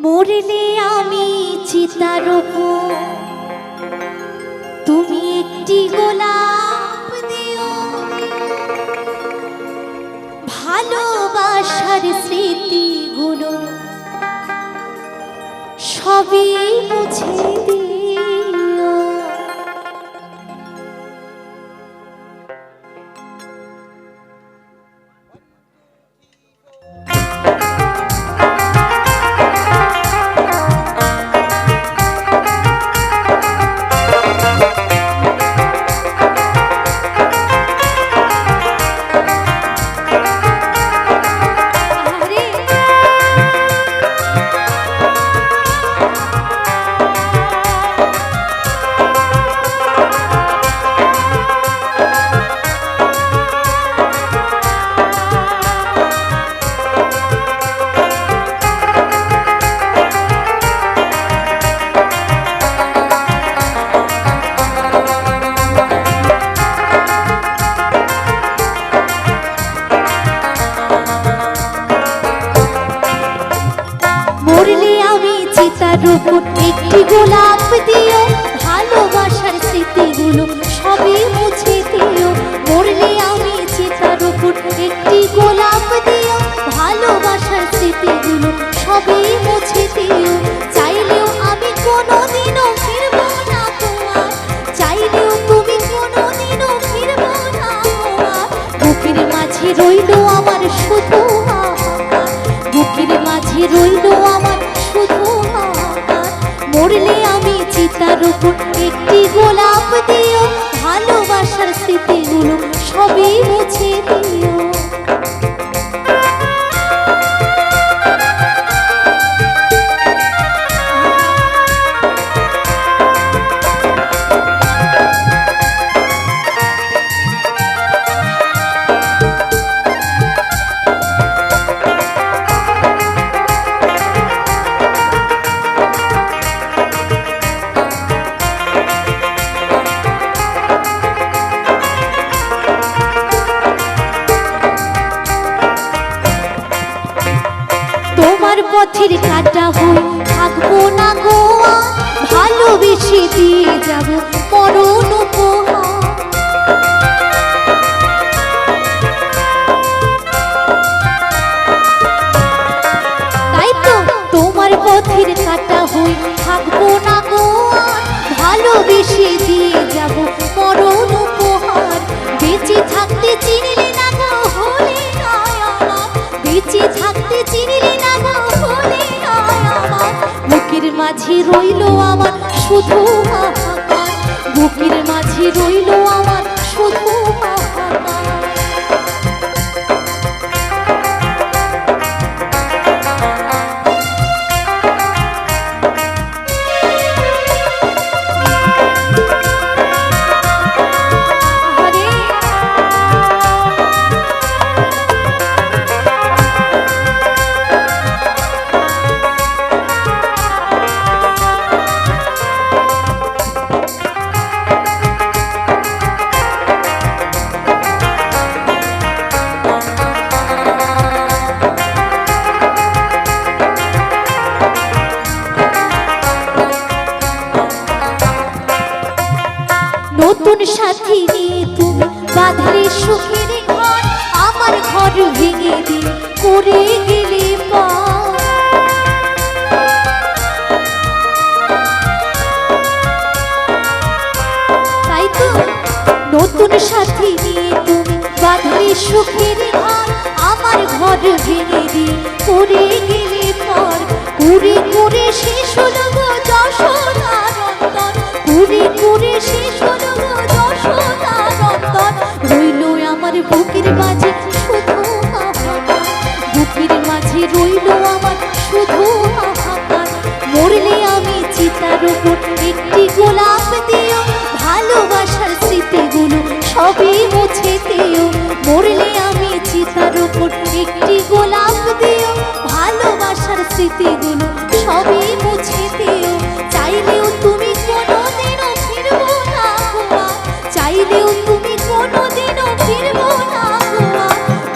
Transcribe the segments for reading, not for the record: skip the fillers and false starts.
মরলে আমি চিতার উপর তুমি একটি গোলাপ দিও, ভালোবাসার স্মৃতিগুলো সবই মুছে দিও। মরলে আমি চিতার উপর একটি গোলাপ দিও, ভালোবাসার স্মৃতিগুলো সবই মুছে দিও। মরলে আমি চিতার উপর একটি গোলাপ দিও, ভালোবাসার স্মৃতিগুলো সবই মুছে দিও। চাইলেও আমি কোনোদিনও ফিরব না তোমার, চাইলেও তুমি কোনোদিনও ফিরব না তোমার। বুকের মাঝে রইল আমার শুধু হাহাকার, বুকের মাঝে রইল আমার শুধু হাহাকার। মরলে আমি চিতার উপর একটি গোলাপ দিও, ভালোবাসার স্মৃতিগুলো সবই মুছে দিও। তোমার পথের কাটা হই থাকবো না গোয়া, ভালোবেসে দিয়ে যাব মরণ উপহার। তাই তো তোমার পথের কাটা হই থাকবো না গোয়া, ভালোবেসে দিয়ে যাব মরণ উপহার। বেঁচে থাকতে চিনলে না গো হলে নয় আমার, বেঁচে থাকতে চিনলে না গো হলে নয় আমার। বুকের মাঝে রইল আমার শুধু হাহাকার, বুকের মাঝে রইল আমার শুধু হাহাকার। নতুন সাথী নিয়ে তুমি বাঁধলে সুখের ঘর, আমার ঘর ভেঙে দিয়ে করে গেলে পার। তাই তো নতুন সাথী নিয়ে তুমি বাঁধলে সুখের ঘর, আমার ঘর ভেঙে দিয়ে করে গেলে পার। করে করে শেষ হলো গো যশোদানন্দন, করে করে শেষ হলো গো যশোদানন্দন। রইল আমার বুকের মাঝে শুধু হাহাকার, বুকের মাঝে রইল আমার শুধু হাহাকার। মরলে আমি চিতার উপর একটি গোলাপ দিও, ভালোবাসার স্মৃতিগুলো সবই মুছে দিও। মরলে আমি চিতার উপর একটি গোলাপ দিও, ভালোবাসার স্মৃতিগুলো সবই মুছে দিও। চাইলেও তুমি কোনোদিনও ফিরব না গোয়া, চাইলেও তুমি কোনোদিনও ফিরব না গোয়া।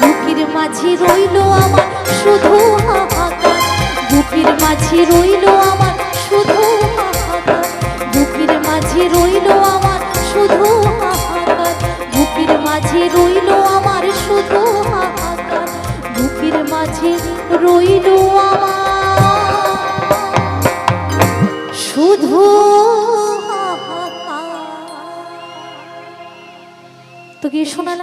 বুকের মাঝে রইল আমার শুধু হাহাকার, বুকের মাঝে রইল আমার শুধু হাহাকার, বুকের মাঝে রইল আমার শুধু হাহাকার, বুকের মাঝে রইল আমার শুধু হাহাকার, বুকের মাঝে রইল আমার শুধু হাহাকার। তো কি শোনা